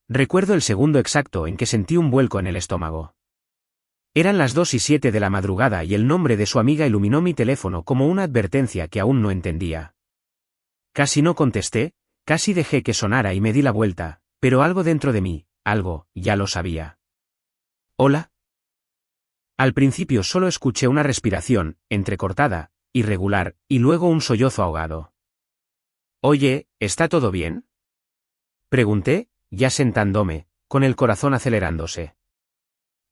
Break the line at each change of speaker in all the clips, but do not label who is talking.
Recuerdo el segundo exacto en que sentí un vuelco en el estómago. Eran las 2:07 de la madrugada y el nombre de su amiga iluminó mi teléfono como una advertencia que aún no entendía. Casi no contesté, casi dejé que sonara y me di la vuelta, pero algo dentro de mí, algo, ya lo sabía. ¿Hola? Al principio solo escuché una respiración, entrecortada, irregular, y luego un sollozo ahogado. Oye, ¿está todo bien? Pregunté, ya sentándome, con el corazón acelerándose.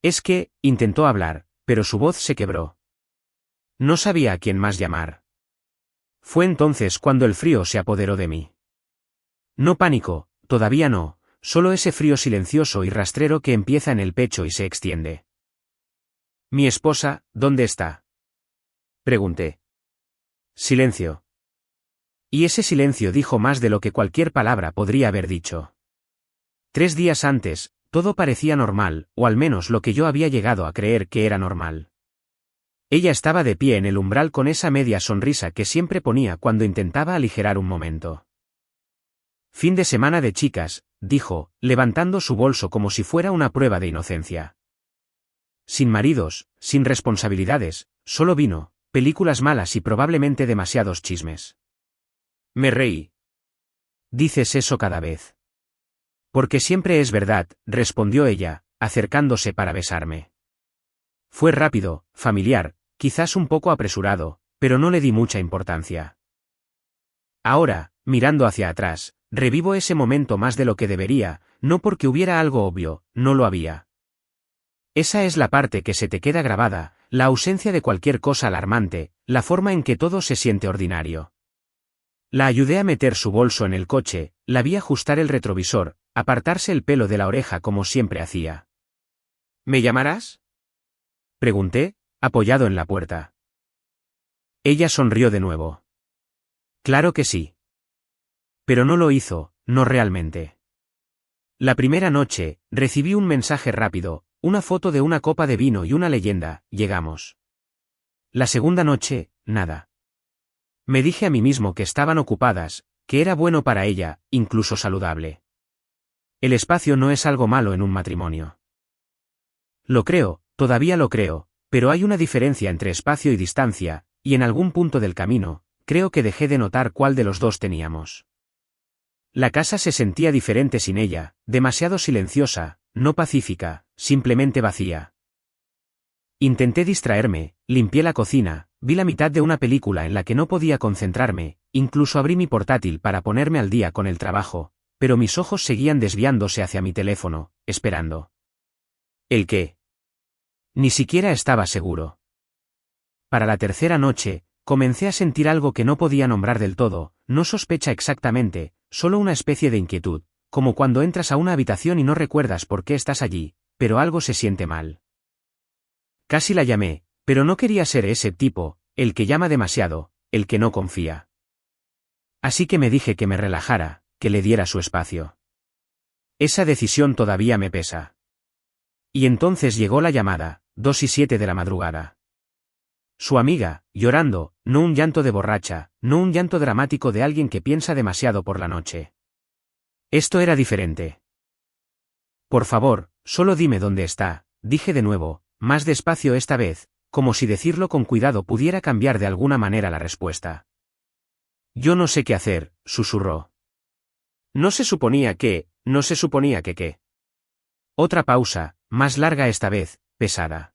Es que, intentó hablar, pero su voz se quebró. No sabía a quién más llamar. Fue entonces cuando el frío se apoderó de mí. No pánico, todavía no, solo ese frío silencioso y rastrero que empieza en el pecho y se extiende. ¿Mi esposa, dónde está? Pregunté. Silencio. Y ese silencio dijo más de lo que cualquier palabra podría haber dicho. 3 días antes, todo parecía normal, o al menos lo que yo había llegado a creer que era normal. Ella estaba de pie en el umbral con esa media sonrisa que siempre ponía cuando intentaba aligerar un momento. Fin de semana de chicas, dijo, levantando su bolso como si fuera una prueba de inocencia. Sin maridos, sin responsabilidades, solo vino, películas malas y probablemente demasiados chismes. Me reí. Dices eso cada vez. Porque siempre es verdad, respondió ella, acercándose para besarme. Fue rápido, familiar, quizás un poco apresurado, pero no le di mucha importancia. Ahora, mirando hacia atrás, revivo ese momento más de lo que debería, no porque hubiera algo obvio, no lo había. Esa es la parte que se te queda grabada, la ausencia de cualquier cosa alarmante, la forma en que todo se siente ordinario. La ayudé a meter su bolso en el coche, la vi ajustar el retrovisor, apartarse el pelo de la oreja como siempre hacía. ¿Me llamarás? Pregunté, apoyado en la puerta. Ella sonrió de nuevo. Claro que sí. Pero no lo hizo, no realmente. La primera noche, recibí un mensaje rápido, una foto de una copa de vino y una leyenda, llegamos. La segunda noche, nada. Me dije a mí mismo que estaban ocupadas, que era bueno para ella, incluso saludable. El espacio no es algo malo en un matrimonio. Lo creo, todavía lo creo, pero hay una diferencia entre espacio y distancia, y en algún punto del camino, creo que dejé de notar cuál de los dos teníamos. La casa se sentía diferente sin ella, demasiado silenciosa, no pacífica, simplemente vacía. Intenté distraerme, limpié la cocina, vi la mitad de una película en la que no podía concentrarme, incluso abrí mi portátil para ponerme al día con el trabajo, pero mis ojos seguían desviándose hacia mi teléfono, esperando. ¿El qué? Ni siquiera estaba seguro. Para la tercera noche, comencé a sentir algo que no podía nombrar del todo, no sospecha exactamente, solo una especie de inquietud, como cuando entras a una habitación y no recuerdas por qué estás allí, pero algo se siente mal. Casi la llamé, pero no quería ser ese tipo, el que llama demasiado, el que no confía. Así que me dije que me relajara, que le diera su espacio. Esa decisión todavía me pesa. Y entonces llegó la llamada, 2:07 de la madrugada. Su amiga, llorando, no un llanto de borracha, no un llanto dramático de alguien que piensa demasiado por la noche. Esto era diferente. Por favor, solo dime dónde está, dije de nuevo, más despacio esta vez, como si decirlo con cuidado pudiera cambiar de alguna manera la respuesta. Yo no sé qué hacer, susurró. No se suponía que qué. Otra pausa, más larga esta vez, pesada.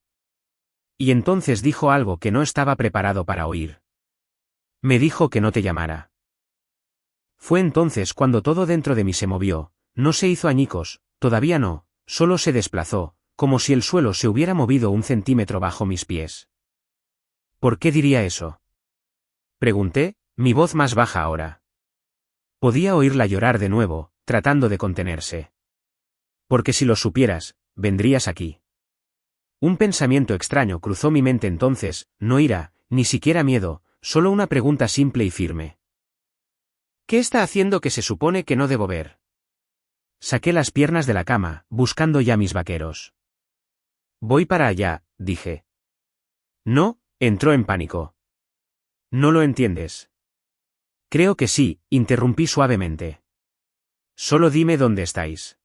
Y entonces dijo algo que no estaba preparado para oír. Me dijo que no te llamara. Fue entonces cuando todo dentro de mí se movió, no se hizo añicos, todavía no, solo se desplazó, como si el suelo se hubiera movido 1 centímetro bajo mis pies. ¿Por qué diría eso? Pregunté, mi voz más baja ahora. Podía oírla llorar de nuevo, tratando de contenerse. Porque si lo supieras, vendrías aquí. Un pensamiento extraño cruzó mi mente entonces, no ira, ni siquiera miedo, solo una pregunta simple y firme. ¿Qué está haciendo que se supone que no debo ver? Saqué las piernas de la cama, buscando ya mis vaqueros. Voy para allá, dije. No, entró en pánico. ¿No lo entiendes? Creo que sí, interrumpí suavemente. Solo dime dónde estáis.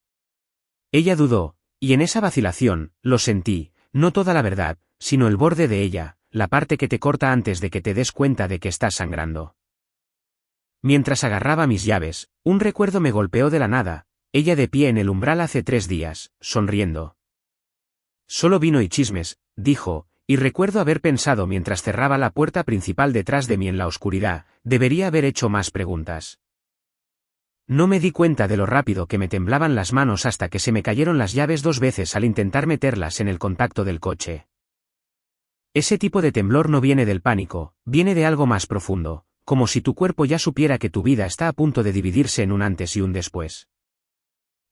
Ella dudó, y en esa vacilación, lo sentí, no toda la verdad, sino el borde de ella, la parte que te corta antes de que te des cuenta de que estás sangrando. Mientras agarraba mis llaves, un recuerdo me golpeó de la nada, ella de pie en el umbral hace 3 días, sonriendo. Solo vino y chismes, dijo, y recuerdo haber pensado mientras cerraba la puerta principal detrás de mí en la oscuridad, debería haber hecho más preguntas. No me di cuenta de lo rápido que me temblaban las manos hasta que se me cayeron las llaves 2 veces al intentar meterlas en el contacto del coche. Ese tipo de temblor no viene del pánico, viene de algo más profundo, como si tu cuerpo ya supiera que tu vida está a punto de dividirse en un antes y un después.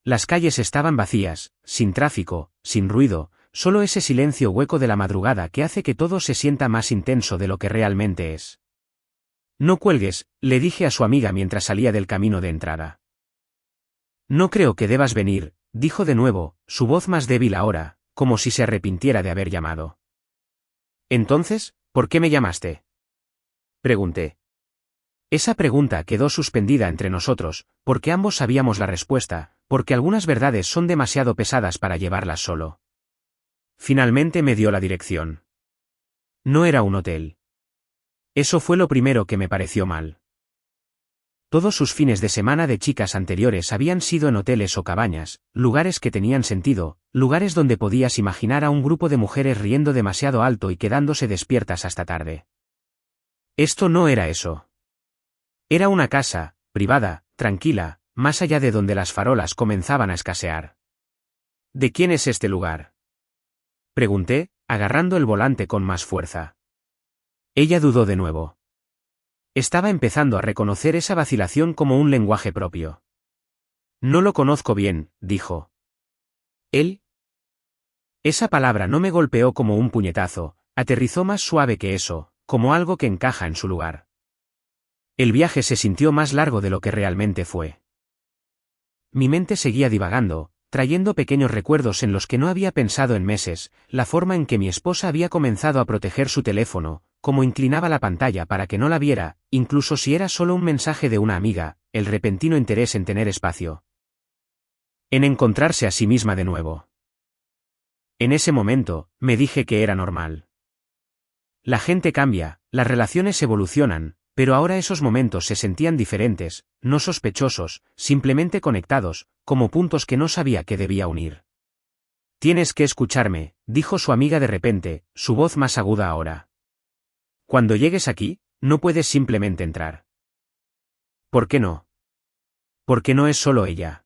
Las calles estaban vacías, sin tráfico, sin ruido, solo ese silencio hueco de la madrugada que hace que todo se sienta más intenso de lo que realmente es. No cuelgues, le dije a su amiga mientras salía del camino de entrada. No creo que debas venir, dijo de nuevo, su voz más débil ahora, como si se arrepintiera de haber llamado. Entonces, ¿por qué me llamaste? Pregunté. Esa pregunta quedó suspendida entre nosotros, porque ambos sabíamos la respuesta, porque algunas verdades son demasiado pesadas para llevarlas solo. Finalmente me dio la dirección. No era un hotel. Eso fue lo primero que me pareció mal. Todos sus fines de semana de chicas anteriores habían sido en hoteles o cabañas, lugares que tenían sentido, lugares donde podías imaginar a un grupo de mujeres riendo demasiado alto y quedándose despiertas hasta tarde. Esto no era eso. Era una casa, privada, tranquila, más allá de donde las farolas comenzaban a escasear. ¿De quién es este lugar? Pregunté, agarrando el volante con más fuerza. Ella dudó de nuevo. Estaba empezando a reconocer esa vacilación como un lenguaje propio. No lo conozco bien, dijo. ¿Él? Esa palabra no me golpeó como un puñetazo, aterrizó más suave que eso, como algo que encaja en su lugar. El viaje se sintió más largo de lo que realmente fue. Mi mente seguía divagando, trayendo pequeños recuerdos en los que no había pensado en meses, la forma en que mi esposa había comenzado a proteger su teléfono, cómo inclinaba la pantalla para que no la viera, incluso si era solo un mensaje de una amiga, el repentino interés en tener espacio. En encontrarse a sí misma de nuevo. En ese momento, me dije que era normal. La gente cambia, las relaciones evolucionan, pero ahora esos momentos se sentían diferentes, no sospechosos, simplemente conectados, como puntos que no sabía que debía unir. Tienes que escucharme, dijo su amiga de repente, su voz más aguda ahora. Cuando llegues aquí, no puedes simplemente entrar. ¿Por qué no? Porque no es solo ella.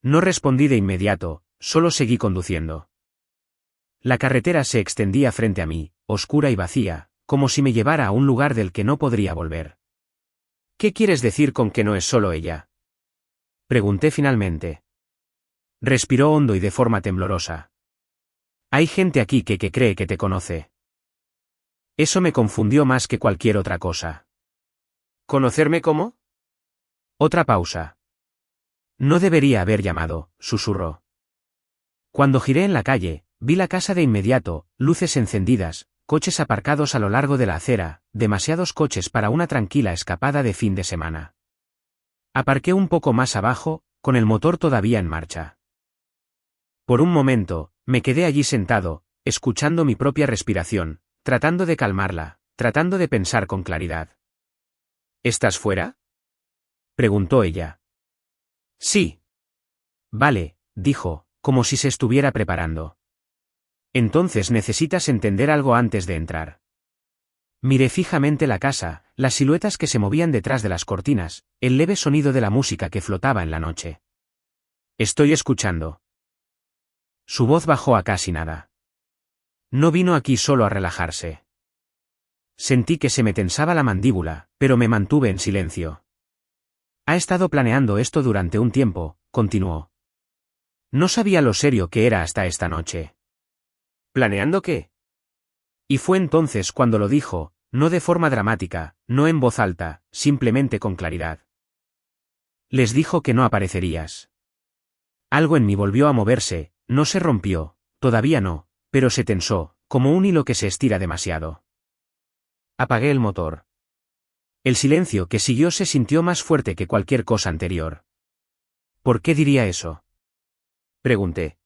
No respondí de inmediato, solo seguí conduciendo. La carretera se extendía frente a mí, oscura y vacía, como si me llevara a un lugar del que no podría volver. ¿Qué quieres decir con que no es solo ella? Pregunté finalmente. Respiró hondo y de forma temblorosa. Hay gente aquí que cree que te conoce. Eso me confundió más que cualquier otra cosa. ¿Conocerme cómo? Otra pausa. No debería haber llamado, susurró. Cuando giré en la calle, vi la casa de inmediato, luces encendidas, coches aparcados a lo largo de la acera, demasiados coches para una tranquila escapada de fin de semana. Aparqué un poco más abajo, con el motor todavía en marcha. Por un momento, me quedé allí sentado, escuchando mi propia respiración, tratando de calmarla, tratando de pensar con claridad. ¿Estás fuera? Preguntó ella. Sí. Vale, dijo, como si se estuviera preparando. Entonces necesitas entender algo antes de entrar. Miré fijamente la casa, las siluetas que se movían detrás de las cortinas, el leve sonido de la música que flotaba en la noche. Estoy escuchando. Su voz bajó a casi nada. No vino aquí solo a relajarse. Sentí que se me tensaba la mandíbula, pero me mantuve en silencio. Ha estado planeando esto durante un tiempo, continuó. No sabía lo serio que era hasta esta noche. ¿Planeando qué? Y fue entonces cuando lo dijo, no de forma dramática, no en voz alta, simplemente con claridad. Les dijo que no aparecerías. Algo en mí volvió a moverse, no se rompió, todavía no, pero se tensó, como un hilo que se estira demasiado. Apagué el motor. El silencio que siguió se sintió más fuerte que cualquier cosa anterior. ¿Por qué diría eso? Pregunté.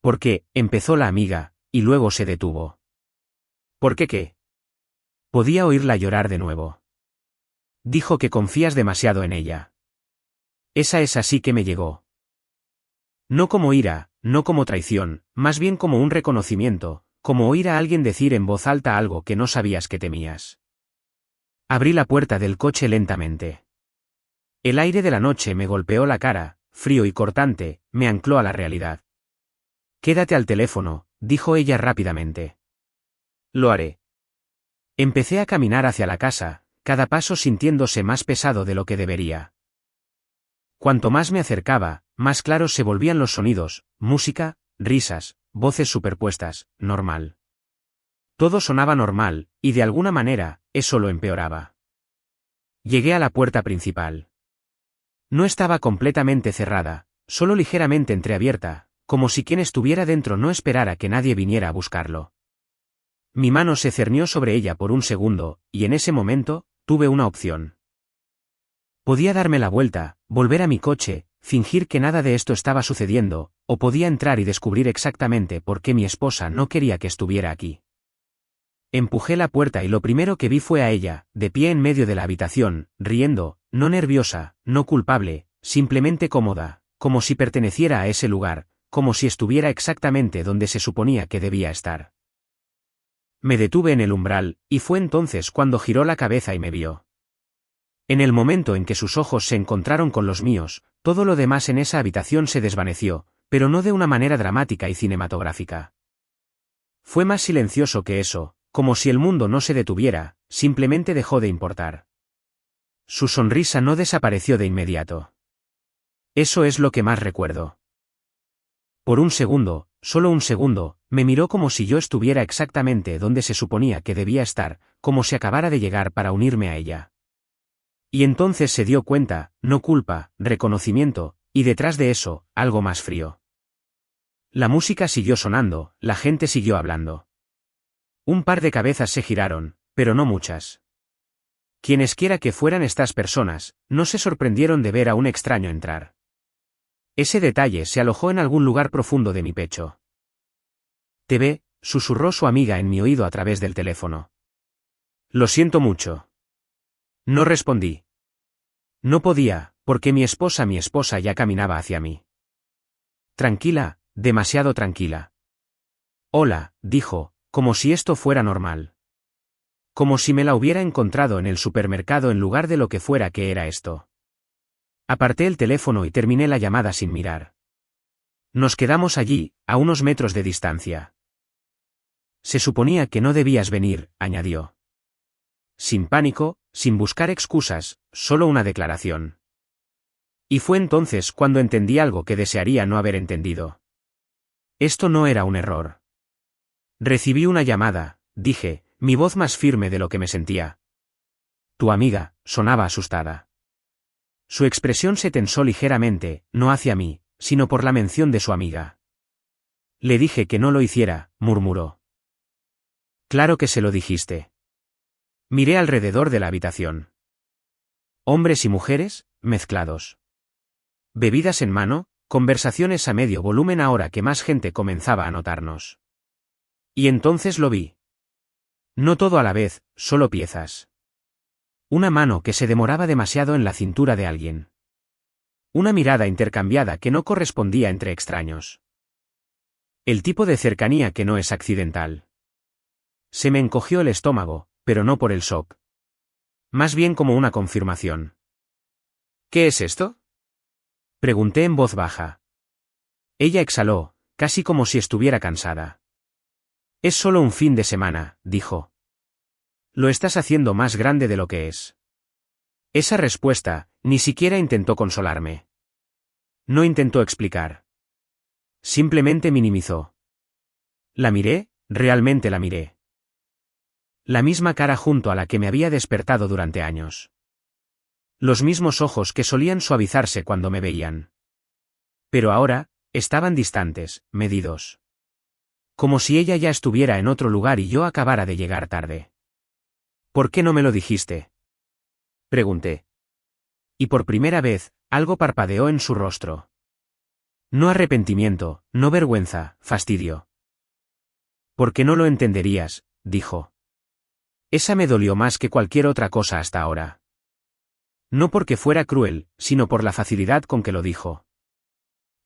¿Por qué? Empezó la amiga, y luego se detuvo. ¿Por qué qué? Podía oírla llorar de nuevo. Dijo que confías demasiado en ella. Esa es así que me llegó. No como ira, no como traición, más bien como un reconocimiento, como oír a alguien decir en voz alta algo que no sabías que temías. Abrí la puerta del coche lentamente. El aire de la noche me golpeó la cara, frío y cortante, me ancló a la realidad. Quédate al teléfono, dijo ella rápidamente. Lo haré. Empecé a caminar hacia la casa, cada paso sintiéndose más pesado de lo que debería. Cuanto más me acercaba, más claros se volvían los sonidos, música, risas, voces superpuestas, normal. Todo sonaba normal, y de alguna manera, eso lo empeoraba. Llegué a la puerta principal. No estaba completamente cerrada, solo ligeramente entreabierta, como si quien estuviera dentro no esperara que nadie viniera a buscarlo. Mi mano se cernió sobre ella por un segundo, y en ese momento, tuve una opción. Podía darme la vuelta, volver a mi coche, fingir que nada de esto estaba sucediendo, o podía entrar y descubrir exactamente por qué mi esposa no quería que estuviera aquí. Empujé la puerta y lo primero que vi fue a ella, de pie en medio de la habitación, riendo, no nerviosa, no culpable, simplemente cómoda, como si perteneciera a ese lugar, como si estuviera exactamente donde se suponía que debía estar. Me detuve en el umbral, y fue entonces cuando giró la cabeza y me vio. En el momento en que sus ojos se encontraron con los míos, todo lo demás en esa habitación se desvaneció, pero no de una manera dramática y cinematográfica. Fue más silencioso que eso, como si el mundo no se detuviera, simplemente dejó de importar. Su sonrisa no desapareció de inmediato. Eso es lo que más recuerdo. Por un segundo, solo un segundo, me miró como si yo estuviera exactamente donde se suponía que debía estar, como si acabara de llegar para unirme a ella. Y entonces se dio cuenta, no culpa, reconocimiento, y detrás de eso, algo más frío. La música siguió sonando, la gente siguió hablando. Un par de cabezas se giraron, pero no muchas. Quienesquiera que fueran estas personas, no se sorprendieron de ver a un extraño entrar. Ese detalle se alojó en algún lugar profundo de mi pecho. «Te ve», susurró su amiga en mi oído a través del teléfono. «Lo siento mucho». No respondí. No podía, porque mi esposa ya caminaba hacia mí. Tranquila, demasiado tranquila. Hola, dijo, como si esto fuera normal. Como si me la hubiera encontrado en el supermercado en lugar de lo que fuera que era esto. Aparté el teléfono y terminé la llamada sin mirar. Nos quedamos allí, a unos metros de distancia. Se suponía que no debías venir, añadió. Sin pánico, sin buscar excusas, solo una declaración. Y fue entonces cuando entendí algo que desearía no haber entendido. Esto no era un error. Recibí una llamada, dije, mi voz más firme de lo que me sentía. Tu amiga, sonaba asustada. Su expresión se tensó ligeramente, no hacia mí, sino por la mención de su amiga. Le dije que no lo hiciera, murmuró. Claro que se lo dijiste. Miré alrededor de la habitación. Hombres y mujeres, mezclados. Bebidas en mano, conversaciones a medio volumen ahora que más gente comenzaba a notarnos. Y entonces lo vi. No todo a la vez, solo piezas. Una mano que se demoraba demasiado en la cintura de alguien. Una mirada intercambiada que no correspondía entre extraños. El tipo de cercanía que no es accidental. Se me encogió el estómago, pero no por el shock. Más bien como una confirmación. ¿Qué es esto? Pregunté en voz baja. Ella exhaló, casi como si estuviera cansada. Es solo un fin de semana, dijo. Lo estás haciendo más grande de lo que es. Esa respuesta, ni siquiera intentó consolarme. No intentó explicar. Simplemente minimizó. La miré, realmente la miré. La misma cara junto a la que me había despertado durante años. Los mismos ojos que solían suavizarse cuando me veían. Pero ahora, estaban distantes, medidos. Como si ella ya estuviera en otro lugar y yo acabara de llegar tarde. ¿Por qué no me lo dijiste? Pregunté. Y por primera vez, algo parpadeó en su rostro. No arrepentimiento, no vergüenza, fastidio. Porque no lo entenderías, dijo. Esa me dolió más que cualquier otra cosa hasta ahora. No porque fuera cruel, sino por la facilidad con que lo dijo.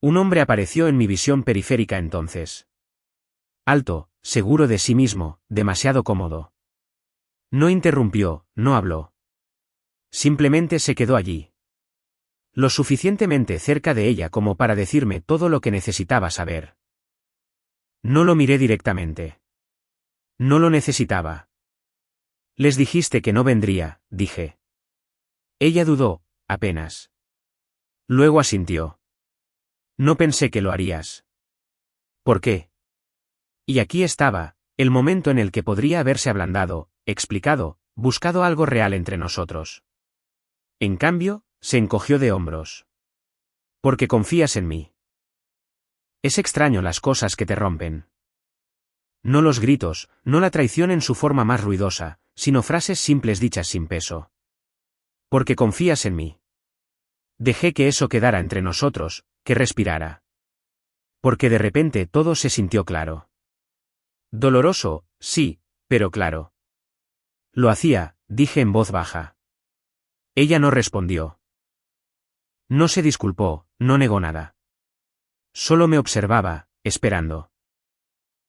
Un hombre apareció en mi visión periférica entonces. Alto, seguro de sí mismo, demasiado cómodo. No interrumpió, no habló. Simplemente se quedó allí. Lo suficientemente cerca de ella como para decirme todo lo que necesitaba saber. No lo miré directamente. No lo necesitaba. Les dijiste que no vendría, dije. Ella dudó, apenas. Luego asintió. No pensé que lo harías. ¿Por qué? Y aquí estaba, el momento en el que podría haberse ablandado, explicado, buscado algo real entre nosotros. En cambio, se encogió de hombros. Porque confías en mí. Es extraño las cosas que te rompen. No los gritos, no la traición en su forma más ruidosa, sino frases simples dichas sin peso. Porque confías en mí. Dejé que eso quedara entre nosotros, que respirara. Porque de repente todo se sintió claro. Doloroso, sí, pero claro. Lo hacía, dije en voz baja. Ella no respondió. No se disculpó, no negó nada. Solo me observaba, esperando.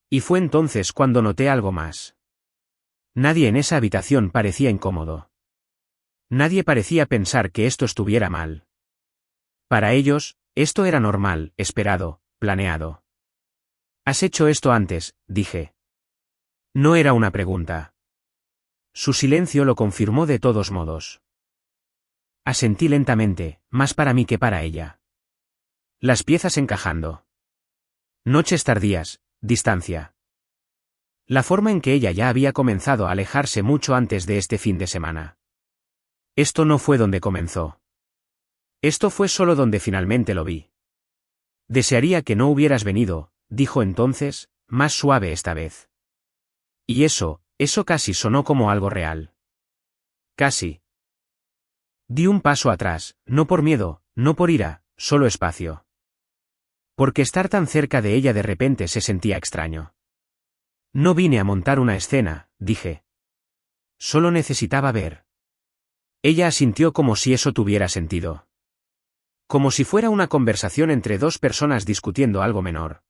Y fue entonces cuando noté algo más. Nadie en esa habitación parecía incómodo. Nadie parecía pensar que esto estuviera mal. Para ellos, esto era normal, esperado, planeado. ¿Has hecho esto antes?, dije. No era una pregunta. Su silencio lo confirmó de todos modos. Asentí lentamente, más para mí que para ella. Las piezas encajando. Noches tardías, distancia. La forma en que ella ya había comenzado a alejarse mucho antes de este fin de semana. Esto no fue donde comenzó. Esto fue solo donde finalmente lo vi. Desearía que no hubieras venido, dijo entonces, más suave esta vez. Y eso casi sonó como algo real. Casi. Di un paso atrás, no por miedo, no por ira, solo espacio. Porque estar tan cerca de ella de repente se sentía extraño. No vine a montar una escena, dije. Solo necesitaba ver. Ella asintió como si eso tuviera sentido. Como si fuera una conversación entre dos personas discutiendo algo menor.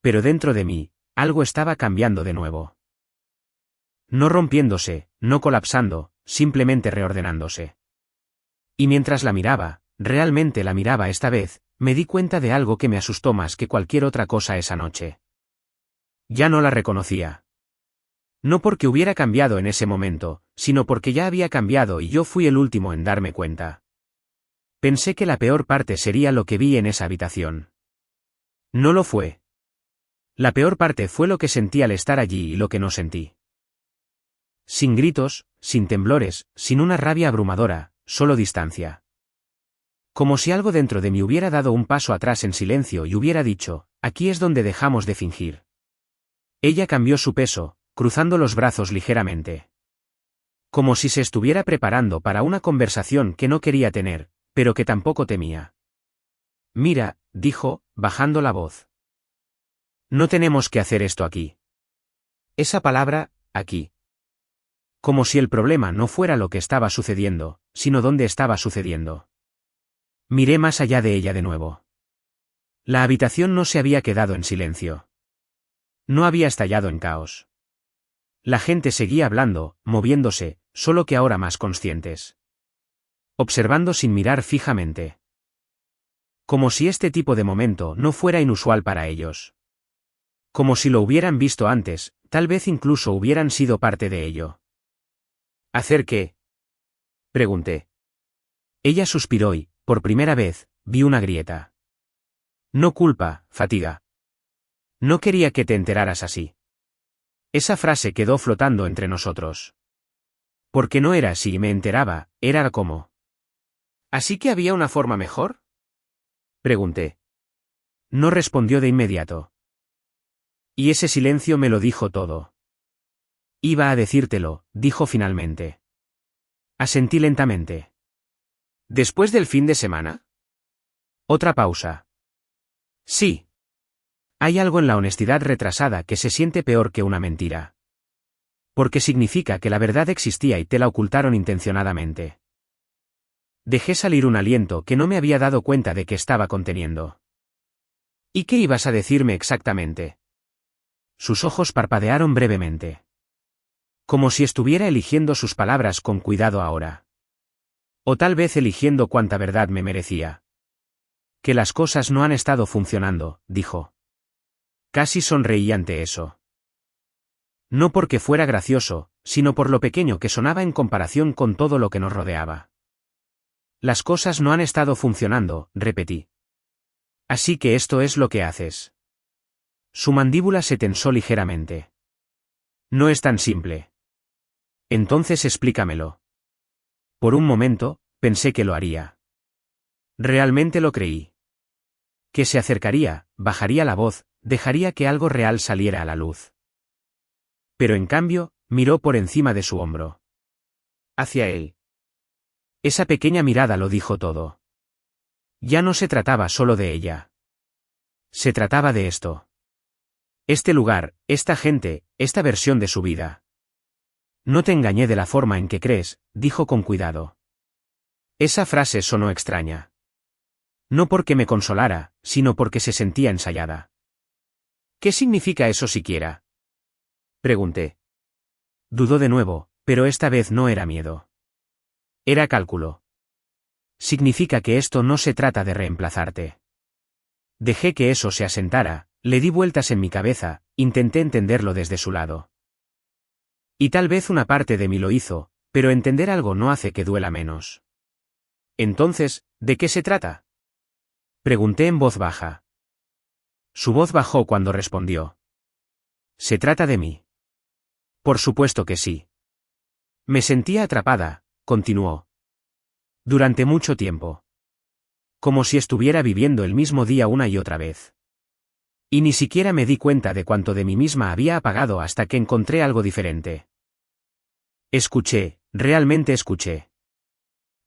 Pero dentro de mí, algo estaba cambiando de nuevo. No rompiéndose, no colapsando, simplemente reordenándose. Y mientras la miraba, realmente la miraba esta vez, me di cuenta de algo que me asustó más que cualquier otra cosa esa noche. Ya no la reconocía. No porque hubiera cambiado en ese momento, sino porque ya había cambiado y yo fui el último en darme cuenta. Pensé que la peor parte sería lo que vi en esa habitación. No lo fue. La peor parte fue lo que sentí al estar allí y lo que no sentí. Sin gritos, sin temblores, sin una rabia abrumadora, solo distancia. Como si algo dentro de mí hubiera dado un paso atrás en silencio y hubiera dicho, aquí es donde dejamos de fingir. Ella cambió su peso, cruzando los brazos ligeramente. Como si se estuviera preparando para una conversación que no quería tener, pero que tampoco temía. Mira, dijo, bajando la voz. No tenemos que hacer esto aquí. Esa palabra, aquí. Como si el problema no fuera lo que estaba sucediendo, sino dónde estaba sucediendo. Miré más allá de ella de nuevo. La habitación no se había quedado en silencio. No había estallado en caos. La gente seguía hablando, moviéndose, solo que ahora más conscientes. Observando sin mirar fijamente. Como si este tipo de momento no fuera inusual para ellos. Como si lo hubieran visto antes, tal vez incluso hubieran sido parte de ello. ¿Hacer qué?, pregunté. Ella suspiró y, por primera vez, vi una grieta. No culpa, fatiga. No quería que te enteraras así. Esa frase quedó flotando entre nosotros. Porque no era si me enteraba, era como. ¿Así que había una forma mejor?, pregunté. No respondió de inmediato. Y ese silencio me lo dijo todo. Iba a decírtelo, dijo finalmente. Asentí lentamente. ¿Después del fin de semana? Otra pausa. Sí. Hay algo en la honestidad retrasada que se siente peor que una mentira. Porque significa que la verdad existía y te la ocultaron intencionadamente. Dejé salir un aliento que no me había dado cuenta de que estaba conteniendo. ¿Y qué ibas a decirme exactamente? Sus ojos parpadearon brevemente. Como si estuviera eligiendo sus palabras con cuidado ahora. O tal vez eligiendo cuánta verdad me merecía. Que las cosas no han estado funcionando, dijo. Casi sonreí ante eso. No porque fuera gracioso, sino por lo pequeño que sonaba en comparación con todo lo que nos rodeaba. Las cosas no han estado funcionando, repetí. Así que esto es lo que haces. Su mandíbula se tensó ligeramente. No es tan simple. Entonces explícamelo. Por un momento, pensé que lo haría. Realmente lo creí. Que se acercaría, bajaría la voz, dejaría que algo real saliera a la luz. Pero en cambio, miró por encima de su hombro. Hacia él. Esa pequeña mirada lo dijo todo. Ya no se trataba solo de ella. Se trataba de esto. Este lugar, esta gente, esta versión de su vida. No te engañé de la forma en que crees, dijo con cuidado. Esa frase sonó extraña. No porque me consolara, sino porque se sentía ensayada. ¿Qué significa eso siquiera? Pregunté. Dudó de nuevo, pero esta vez no era miedo. Era cálculo. Significa que esto no se trata de reemplazarte. Dejé que eso se asentara, le di vueltas en mi cabeza, intenté entenderlo desde su lado. Y tal vez una parte de mí lo hizo, pero entender algo no hace que duela menos. Entonces, ¿de qué se trata? Pregunté en voz baja. Su voz bajó cuando respondió. ¿Se trata de mí? Por supuesto que sí. Me sentía atrapada, continuó. Durante mucho tiempo. Como si estuviera viviendo el mismo día una y otra vez. Y ni siquiera me di cuenta de cuánto de mí misma había apagado hasta que encontré algo diferente. Escuché, realmente escuché.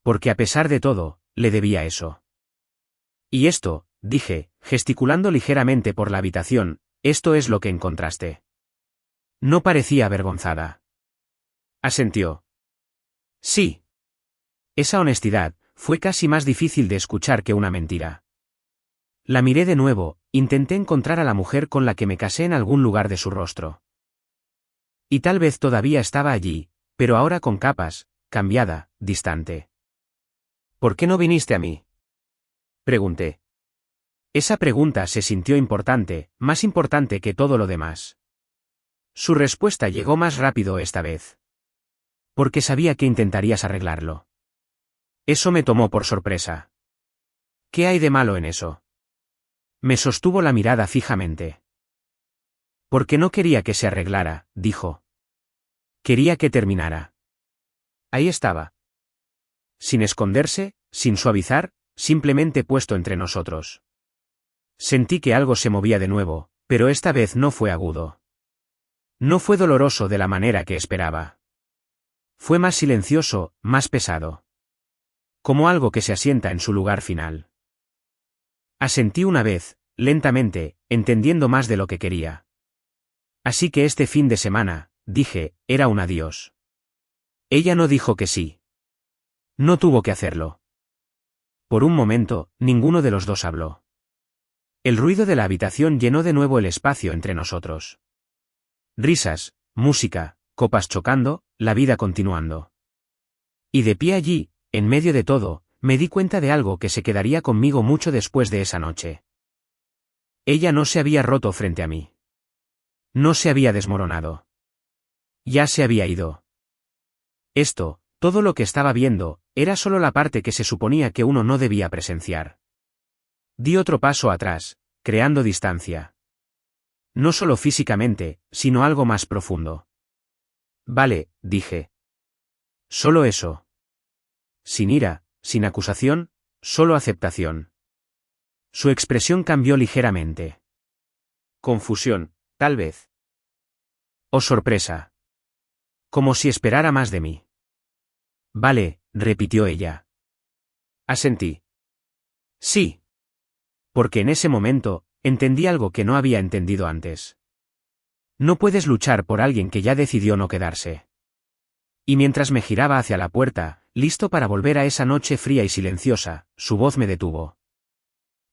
Porque a pesar de todo, le debía eso. Y esto, dije, gesticulando ligeramente por la habitación, esto es lo que encontraste. No parecía avergonzada. Asintió. Sí. Esa honestidad fue casi más difícil de escuchar que una mentira. La miré de nuevo, intenté encontrar a la mujer con la que me casé en algún lugar de su rostro. Y tal vez todavía estaba allí, pero ahora con capas, cambiada, distante. ¿Por qué no viniste a mí? Pregunté. Esa pregunta se sintió importante, más importante que todo lo demás. Su respuesta llegó más rápido esta vez. Porque sabía que intentarías arreglarlo. Eso me tomó por sorpresa. ¿Qué hay de malo en eso? Me sostuvo la mirada fijamente. Porque no quería que se arreglara, dijo. Quería que terminara. Ahí estaba. Sin esconderse, sin suavizar, simplemente puesto entre nosotros. Sentí que algo se movía de nuevo, pero esta vez no fue agudo. No fue doloroso de la manera que esperaba. Fue más silencioso, más pesado. Como algo que se asienta en su lugar final. Asentí una vez, lentamente, entendiendo más de lo que quería. Así que este fin de semana, dije, era un adiós. Ella no dijo que sí. No tuvo que hacerlo. Por un momento, ninguno de los dos habló. El ruido de la habitación llenó de nuevo el espacio entre nosotros. Risas, música, copas chocando, la vida continuando. Y de pie allí, en medio de todo, me di cuenta de algo que se quedaría conmigo mucho después de esa noche. Ella no se había roto frente a mí. No se había desmoronado. Ya se había ido. Esto, todo lo que estaba viendo, era solo la parte que se suponía que uno no debía presenciar. Di otro paso atrás, creando distancia. No solo físicamente, sino algo más profundo. Vale, dije. Solo eso. Sin ira, sin acusación, solo aceptación. Su expresión cambió ligeramente. Confusión, tal vez. O sorpresa. Como si esperara más de mí. Vale, repitió ella. Asentí. Sí. Porque en ese momento, Entendí algo que no había entendido antes. No puedes luchar por alguien que ya decidió no quedarse. Y mientras me giraba hacia la puerta, listo para volver a esa noche fría y silenciosa, su voz me detuvo.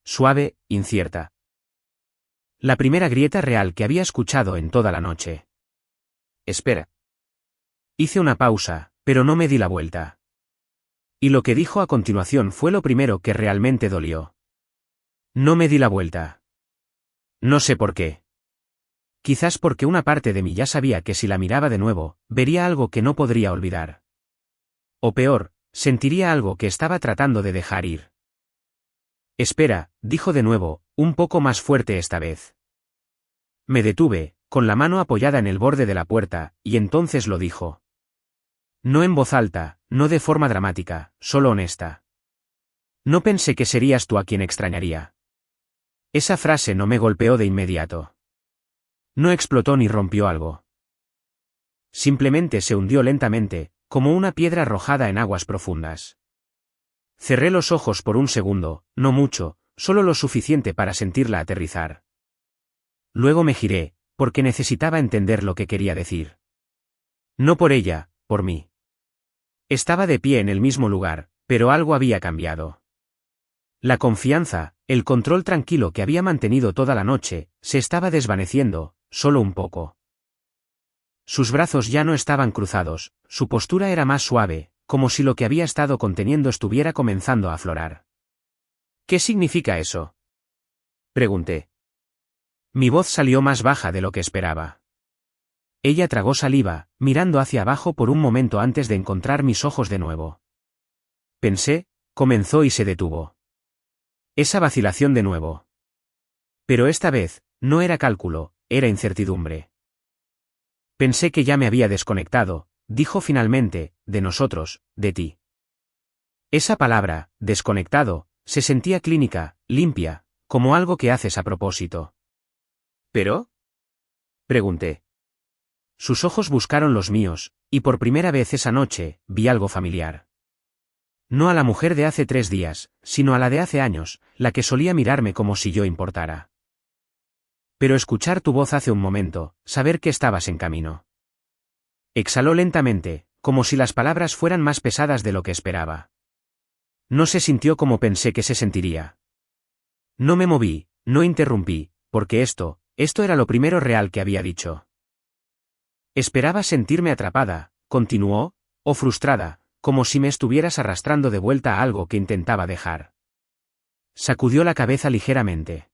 Suave, incierta. La primera grieta real que había escuchado en toda la noche. Espera. Hice una pausa, pero no me di la vuelta. Y lo que dijo a continuación fue lo primero que realmente dolió. No me di la vuelta. No sé por qué. Quizás porque una parte de mí ya sabía que si la miraba de nuevo, vería algo que no podría olvidar. O peor, sentiría algo que estaba tratando de dejar ir. Espera, dijo de nuevo, un poco más fuerte esta vez. Me detuve, con la mano apoyada en el borde de la puerta, y entonces lo dijo. No en voz alta, no de forma dramática, solo honesta. No pensé que serías tú a quien extrañaría. Esa frase no me golpeó de inmediato. No explotó ni rompió algo. Simplemente se hundió lentamente, como una piedra arrojada en aguas profundas. Cerré los ojos por un segundo, no mucho, solo lo suficiente para sentirla aterrizar. Luego me giré, porque necesitaba entender lo que quería decir. No por ella, por mí. Estaba de pie en el mismo lugar, pero algo había cambiado. La confianza, el control tranquilo que había mantenido toda la noche, se estaba desvaneciendo, solo un poco. Sus brazos ya no estaban cruzados, su postura era más suave, como si lo que había estado conteniendo estuviera comenzando a aflorar. ¿Qué significa eso? Pregunté. Mi voz salió más baja de lo que esperaba. Ella tragó saliva, mirando hacia abajo por un momento antes de encontrar mis ojos de nuevo. Pensé, comenzó y se detuvo. Esa vacilación de nuevo. Pero esta vez, no era cálculo, era incertidumbre. Pensé que ya me había desconectado, dijo finalmente, de nosotros, de ti. Esa palabra, desconectado, se sentía clínica, limpia, como algo que haces a propósito. ¿Pero? Pregunté. Sus ojos buscaron los míos, y por primera vez esa noche, vi algo familiar. No a la mujer de hace 3 días, sino a la de hace años, la que solía mirarme como si yo importara. Pero escuchar tu voz hace un momento, saber que estabas en camino. Exhaló lentamente, como si las palabras fueran más pesadas de lo que esperaba. No se sintió como pensé que se sentiría. No me moví, no interrumpí, porque esto era lo primero real que había dicho. Esperaba sentirme atrapada, continuó, o frustrada, como si me estuvieras arrastrando de vuelta a algo que intentaba dejar. Sacudió la cabeza ligeramente.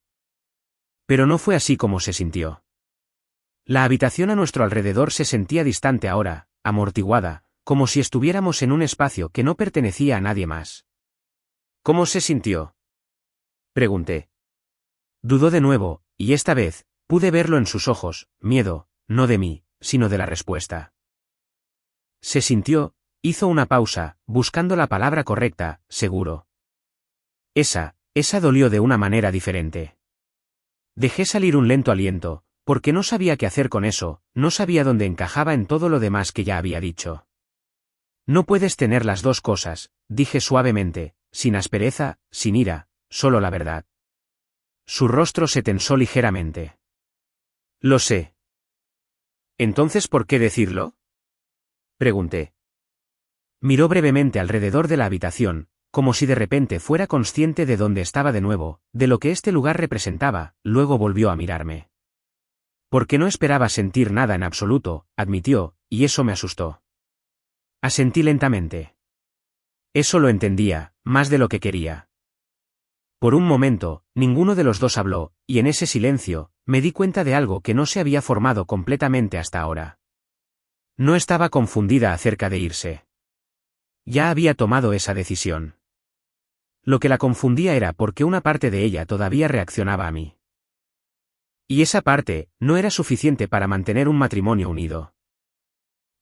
Pero no fue así como se sintió. La habitación a nuestro alrededor se sentía distante ahora, amortiguada, como si estuviéramos en un espacio que no pertenecía a nadie más. ¿Cómo se sintió? Pregunté. Dudó de nuevo, y esta vez, pude verlo en sus ojos, miedo, no de mí, sino de la respuesta. Se sintió, hizo una pausa, buscando la palabra correcta, seguro. Esa dolió de una manera diferente. Dejé salir un lento aliento, porque no sabía qué hacer con eso, no sabía dónde encajaba en todo lo demás que ya había dicho. No puedes tener las dos cosas, dije suavemente, sin aspereza, sin ira, solo la verdad. Su rostro se tensó ligeramente. Lo sé. ¿Entonces por qué decirlo? Pregunté. Miró brevemente alrededor de la habitación, como si de repente fuera consciente de dónde estaba de nuevo, de lo que este lugar representaba, luego volvió a mirarme. Porque no esperaba sentir nada en absoluto, admitió, y eso me asustó. Asentí lentamente. Eso lo entendía, más de lo que quería. Por un momento, ninguno de los dos habló, y en ese silencio, me di cuenta de algo que no se había formado completamente hasta ahora. No estaba confundida acerca de irse. Ya había tomado esa decisión. Lo que la confundía era porque una parte de ella todavía reaccionaba a mí. Y esa parte, no era suficiente para mantener un matrimonio unido.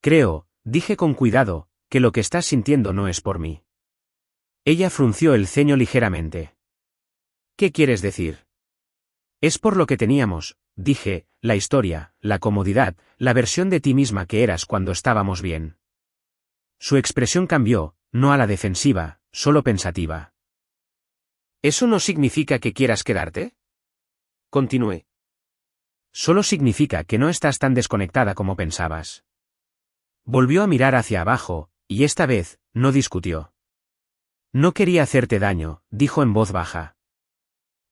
Creo, dije con cuidado, que lo que estás sintiendo no es por mí. Ella frunció el ceño ligeramente. ¿Qué quieres decir? Es por lo que teníamos, dije, la historia, la comodidad, la versión de ti misma que eras cuando estábamos bien. Su expresión cambió, no a la defensiva, solo pensativa. ¿Eso no significa que quieras quedarte?
Continué.
Solo significa que no estás tan desconectada como pensabas. Volvió a mirar hacia abajo, y esta vez, no discutió. No quería hacerte daño, dijo en voz baja.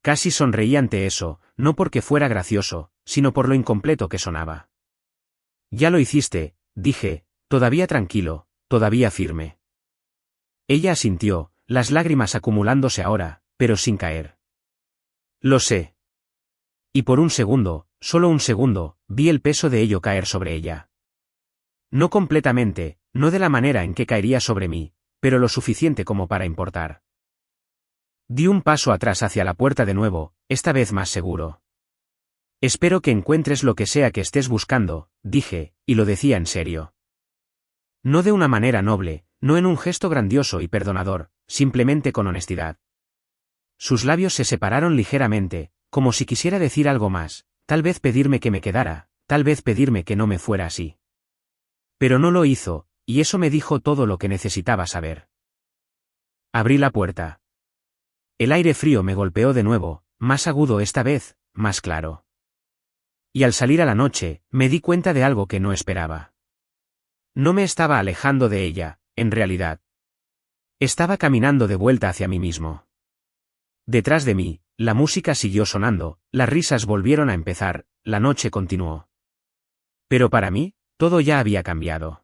Casi sonreí ante eso, no porque fuera gracioso, sino por lo incompleto que sonaba. Ya lo hiciste, dije, todavía tranquilo, todavía firme. Ella asintió, las lágrimas acumulándose ahora, pero sin caer. Lo sé. Y por un segundo, solo un segundo, vi el peso de ello caer sobre ella. No completamente, no de la manera en que caería sobre mí, pero lo suficiente como para importar. Di un paso atrás hacia la puerta de nuevo, esta vez más seguro. Espero que encuentres lo que sea que estés buscando, dije, y lo decía en serio. No de una manera noble, no en un gesto grandioso y perdonador, simplemente con honestidad. Sus labios se separaron ligeramente, como si quisiera decir algo más, tal vez pedirme que me quedara, tal vez pedirme que no me fuera así. Pero no lo hizo, y eso me dijo todo lo que necesitaba saber. Abrí la puerta. El aire frío me golpeó de nuevo, más agudo esta vez, más claro. Y al salir a la noche, me di cuenta de algo que no esperaba. No me estaba alejando de ella, en realidad. Estaba caminando de vuelta hacia mí mismo. Detrás de mí, la música siguió sonando, las risas volvieron a empezar, la noche continuó. Pero para mí, todo ya había cambiado.